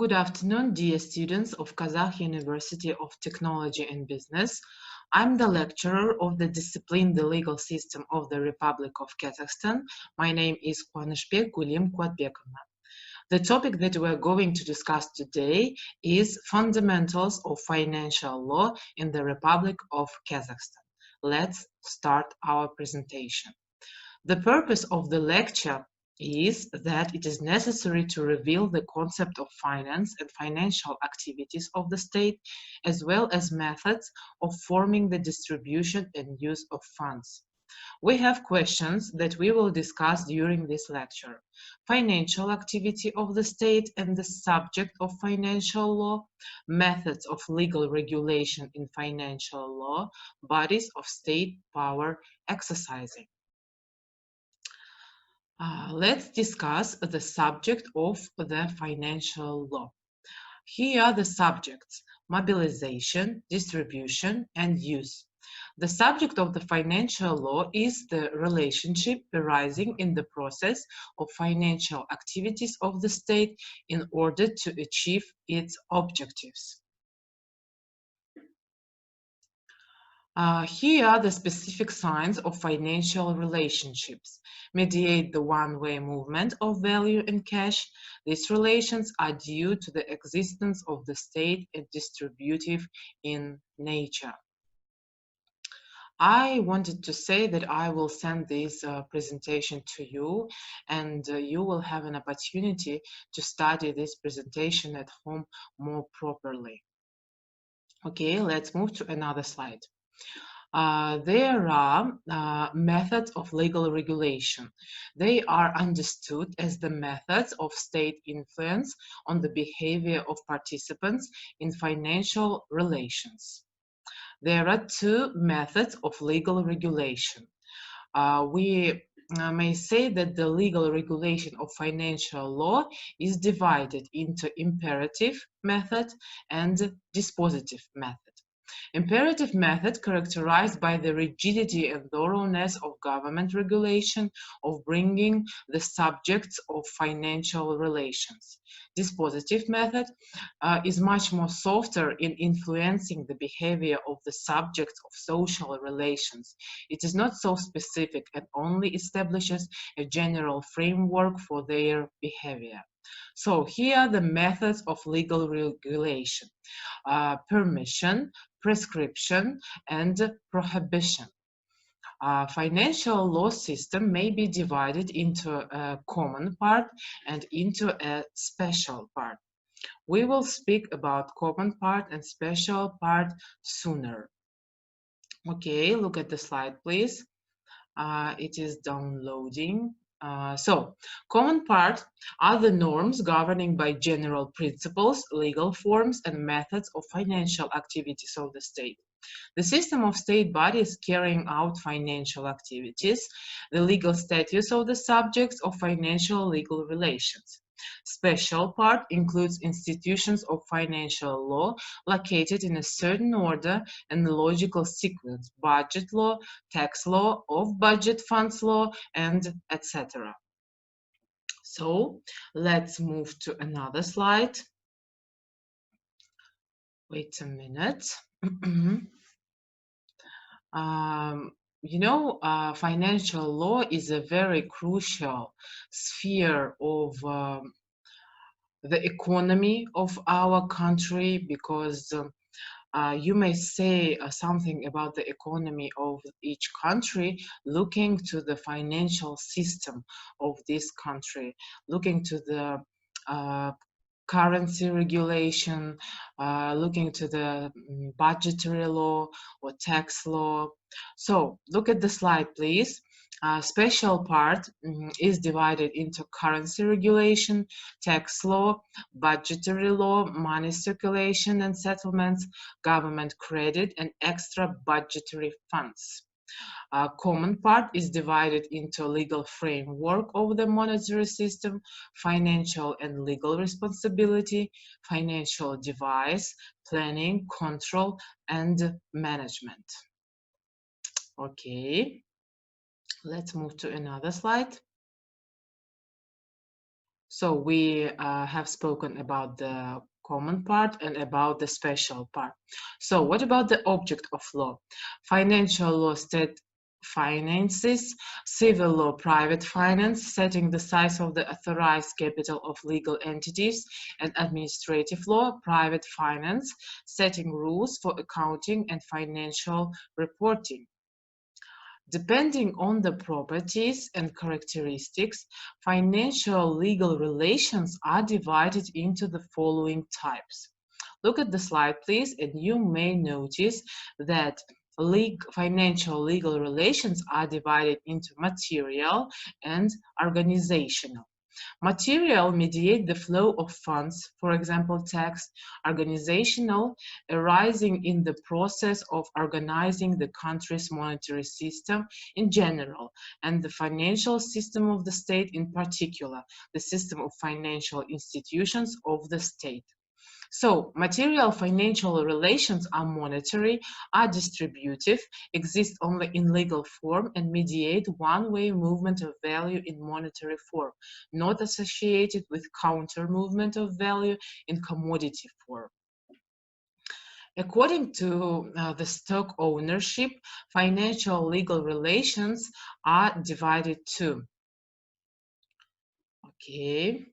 Good afternoon, dear students of Kazakh University of Technology and Business. I'm the lecturer of the discipline The Legal System of the Republic of Kazakhstan. My name is Kwanishbek Gulim Kuatbekovna. The topic that we're going to discuss today is fundamentals of financial law in the Republic of Kazakhstan. Let's start our presentation. The purpose of the lecture is that it is necessary to reveal the concept of finance and financial activities of the state, as well as methods of forming the distribution and use of funds. We have questions that we will discuss during this lecture. Financial activity of the state and the subject of financial law, methods of legal regulation in financial law, bodies of state power exercising. Let's discuss the subject of the financial law. Here are the subjects: mobilization, distribution, and use. The subject of the financial law is the relationship arising in the process of financial activities of the state in order to achieve its objectives. Here are the specific signs of financial relationships. Mediate the one-way movement of value and cash. These relations are due to the existence of the state and distributive in nature. I wanted to say that I will send this presentation to you, and you will have an opportunity to study this presentation at home more properly. Okay, let's move to another slide. There are methods of legal regulation. They are understood as the methods of state influence on the behavior of participants in financial relations. There are two methods of legal regulation. We may say that the legal regulation of financial law is divided into imperative method and dispositive method. Imperative method characterized by the rigidity and thoroughness of government regulation of bringing the subjects of financial relations. Dispositive method is much more softer in influencing the behavior of the subjects of social relations. It is not so specific and only establishes a general framework for their behavior. So here are the methods of legal regulation: permission, prescription, and prohibition. Financial law system may be divided into a common part and into a special part. We will speak about common part and special part sooner. Okay, look at the slide, please. It is downloading. So, common part are the norms governing by general principles, legal forms, and methods of financial activities of the state. The system of state bodies carrying out financial activities, the legal status of the subjects of financial legal relations. Special part includes institutions of financial law located in a certain order and logical sequence: budget law, tax law, off-budget funds law, and etc. So let's move to another slide. Wait a minute. Financial law is a very crucial sphere of the economy of our country, because you may say something about the economy of each country looking to the financial system of this country, looking to the currency regulation, looking to the budgetary law or tax law. So look at the slide, please. Special part is divided into currency regulation, tax law, budgetary law, money circulation and settlements, government credit, and extra budgetary funds. Common part is divided into legal framework of the monetary system, financial and legal responsibility, financial device, planning, control, and management. Okay, let's move to another slide. So we have spoken about the common part and about the special part. So what about the object of law? Financial law state finances, civil law private finance, setting the size of the authorized capital of legal entities, and administrative law private finance, setting rules for accounting and financial reporting. Depending on the properties and characteristics, financial legal relations are divided into the following types. Look at the slide, please, and you may notice that financial legal relations are divided into material and organizational. Material mediate the flow of funds, for example, tax. Organizational, arising in the process of organizing the country's monetary system in general, and the financial system of the state in particular, the system of financial institutions of the state. So material financial relations are monetary, are distributive, exist only in legal form, and mediate one-way movement of value in monetary form, not associated with counter movement of value in commodity form. According to the stock ownership, financial legal relations are divided too. Okay.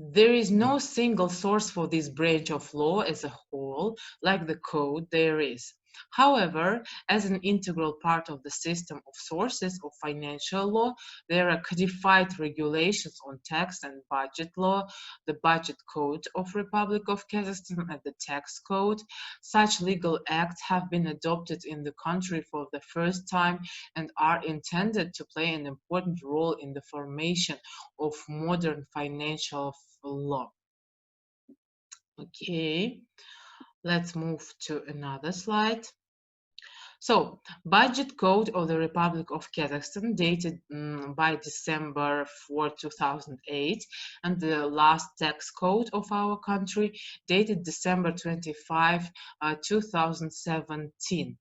There is no single source for this branch of law as a whole, like the code there is. However, as an integral part of the system of sources of financial law, there are codified regulations on tax and budget law, the Budget Code of Republic of Kazakhstan and the Tax Code. Such legal acts have been adopted in the country for the first time and are intended to play an important role in the formation of modern financial law. Okay, let's move to another slide. So, Budget Code of the Republic of Kazakhstan dated by December 4, 2008, and the last tax code of our country dated December 25, 2017.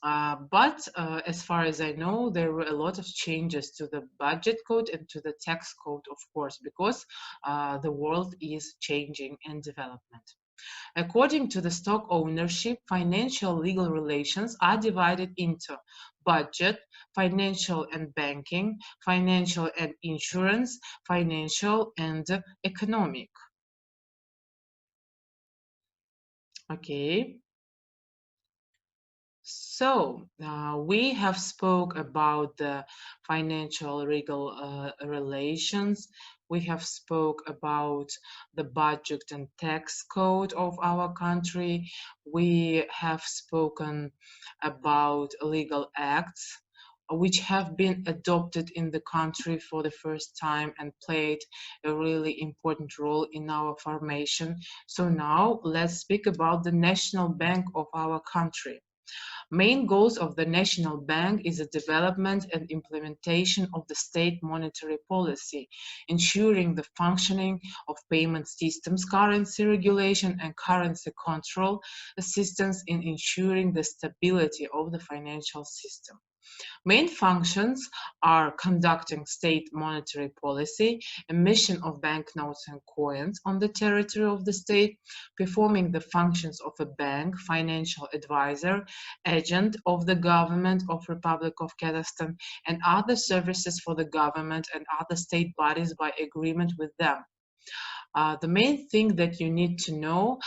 But as far as I know, there were a lot of changes to the budget code and to the tax code, of course, because the world is changing and development. According to the stock ownership, financial legal relations are divided into budget, financial and banking, financial and insurance, financial and economic. Okay. So we have spoke about the financial legal relations. We have spoke about the budget and tax code of our country. We have spoken about legal acts which have been adopted in the country for the first time and played a really important role in our formation. So now let's speak about the National Bank of our country. Main goals of the National Bank is the development and implementation of the state monetary policy, ensuring the functioning of payment systems, currency regulation and currency control, assistance in ensuring the stability of the financial system. Main functions are conducting state monetary policy, emission of banknotes and coins on the territory of the state, performing the functions of a bank, financial advisor, agent of the government of Republic of Kazakhstan, and other services for the government and other state bodies by agreement with them. The main thing that you need to know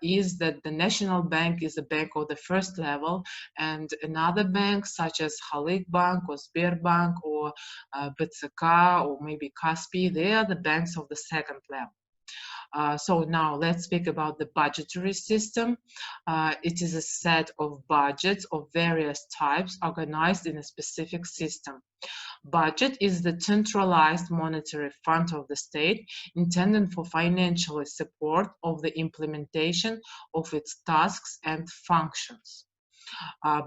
is that the National Bank is a bank of the first level, and another bank such as Halyk Bank or Sberbank or BCK or maybe Kaspi, they are the banks of the second level. So now let's speak about the budgetary system. It is a set of budgets of various types organized in a specific system. Budget is the centralized monetary fund of the state intended for financial support of the implementation of its tasks and functions.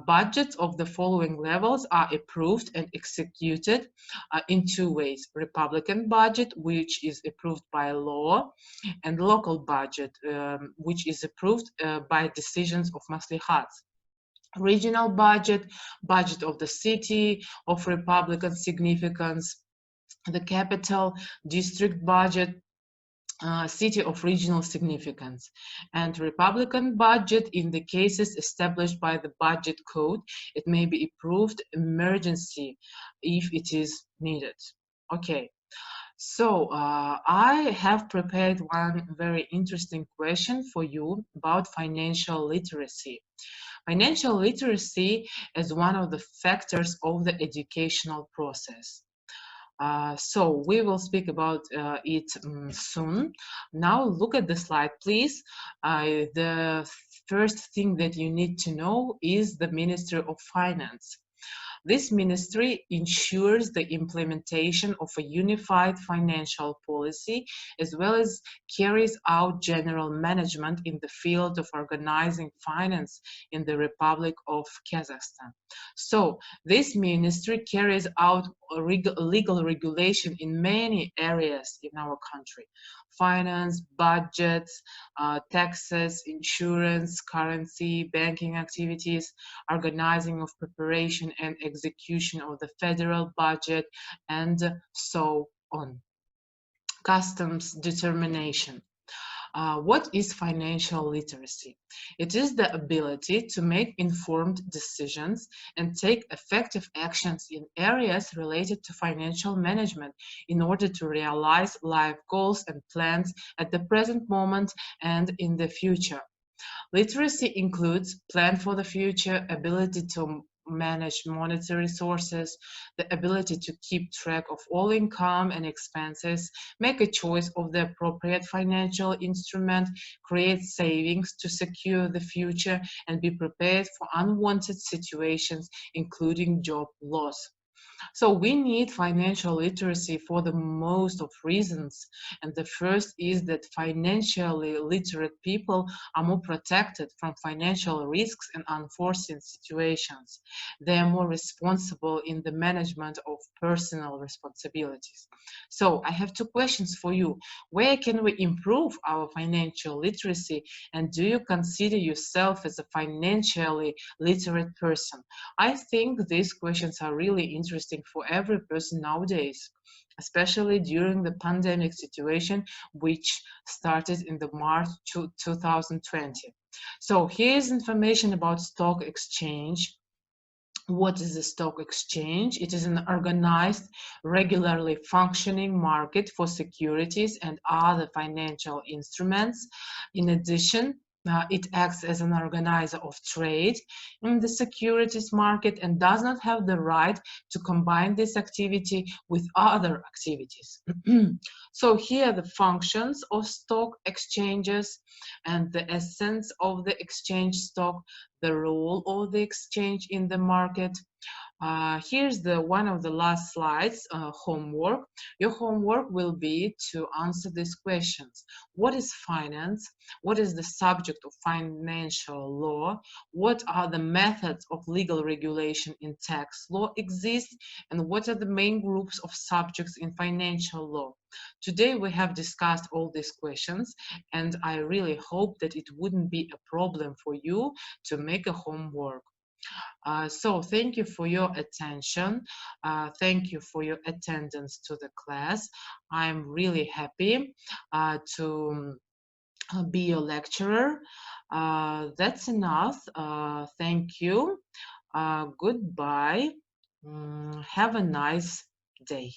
Budgets of the following levels are approved and executed in two ways: Republican budget, which is approved by law, and local budget, which is approved by decisions of maslihats. Regional budget, budget of the city of Republican significance, the capital, district budget, city of regional significance, and Republican budget in the cases established by the budget code. It may be approved emergency if it is needed. Okay, so I have prepared one very interesting question for you about financial literacy. Financial literacy is one of the factors of the educational process. So we will speak about it soon. Now look at the slide, please. The first thing that you need to know is the Ministry of Finance. This ministry ensures the implementation of a unified financial policy, as well as carries out general management in the field of organizing finance in the Republic of Kazakhstan. So this ministry carries out legal regulation in many areas in our country: finance, budgets, taxes, insurance, currency, banking activities, organizing of preparation and execution of the federal budget, and so on. Customs determination. What is financial literacy? It is the ability to make informed decisions and take effective actions in areas related to financial management in order to realize life goals and plans at the present moment and in the future. Literacy includes plan for the future, ability to manage monetary sources, the ability to keep track of all income and expenses, make a choice of the appropriate financial instrument, create savings to secure the future, and be prepared for unwanted situations, including job loss. So we need financial literacy for the most of reasons. And the first is that financially literate people are more protected from financial risks and unforeseen situations. They are more responsible in the management of personal responsibilities. So I have two questions for you. Where can we improve our financial literacy? And do you consider yourself as a financially literate person? I think these questions are really interesting for every person nowadays, especially during the pandemic situation, which started in the March 2020. So here's information about stock exchange. What is a stock exchange? It is an organized, regularly functioning market for securities and other financial instruments. In addition, it acts as an organizer of trade in the securities market and does not have the right to combine this activity with other activities. So here are the functions of stock exchanges and the essence of the exchange stock, the role of the exchange in the market. Here's the one of the last slides, homework. Your homework will be to answer these questions. What is finance? What is the subject of financial law? What are the methods of legal regulation in tax law exist? And what are the main groups of subjects in financial law? Today we have discussed all these questions, and I really hope that it wouldn't be a problem for you to make a homework. So thank you for your attention. Thank you for your attendance to the class. I'm really happy to be your lecturer. That's enough. Thank you. Goodbye. Have a nice day.